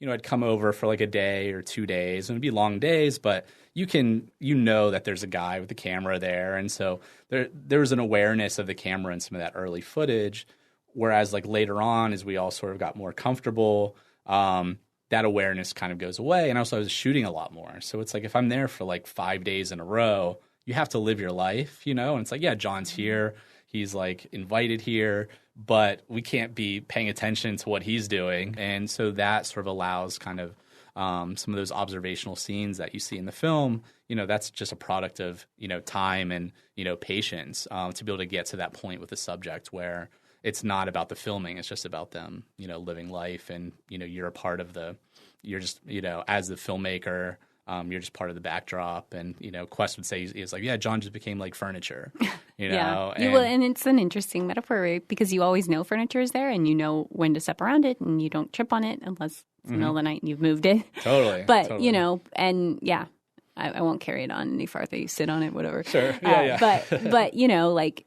I'd come over for like a day or 2 days, and it'd be long days, but you know that there's a guy with the camera there. And so there was an awareness of the camera in some of that early footage. Whereas like later on, as we all sort of got more comfortable, that awareness kind of goes away. And also I was shooting a lot more. So it's like if I'm there for like 5 days in a row, you have to live your life, And it's like, yeah, Jon's here. He's like invited here, but we can't be paying attention to what he's doing. And so that sort of allows kind of some of those observational scenes that you see in the film, that's just a product of, time and, patience to be able to get to that point with the subject where it's not about the filming. It's just about them, living life. And, you're a part of you're just, as the filmmaker, you're just part of the backdrop. And, Quest would say, he's like, yeah, Jon just became like furniture, Yeah. And it's an interesting metaphor, right? Because you always know furniture is there and you know when to step around it and you don't trip on it unless it's the middle of the night and you've moved it. Totally. But, and yeah. I won't carry it on any farther. You sit on it, whatever. Sure. Yeah. But like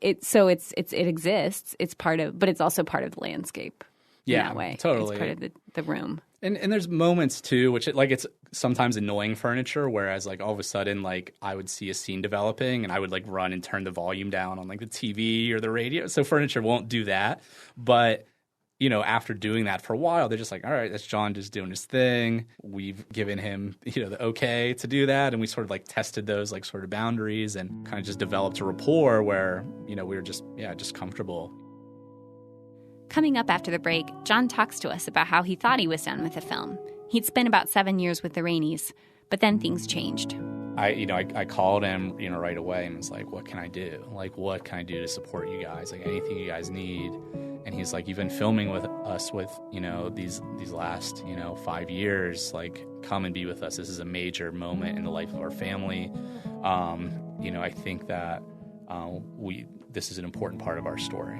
it exists. It's part of, but it's also part of the landscape. Yeah, in that way. Totally. It's part of the room. And there's moments too, which it's sometimes annoying furniture. Whereas like all of a sudden, like I would see a scene developing, and I would like run and turn the volume down on like the TV or the radio. So furniture won't do that, but. After doing that for a while, they're just like, all right, that's Jon just doing his thing. We've given him, the okay to do that. And we sort of like tested those like sort of boundaries and kind of just developed a rapport where, we were just comfortable. Coming up after the break, Jon talks to us about how he thought he was done with the film. He'd spent about 7 years with the Rainey's, but then things changed. I called him, right away and was like, what can I do? Like, what can I do to support you guys? Like anything you guys need. And he's like, you've been filming with us with, these last, 5 years. Like, come and be with us. This is a major moment in the life of our family. I think that this is an important part of our story.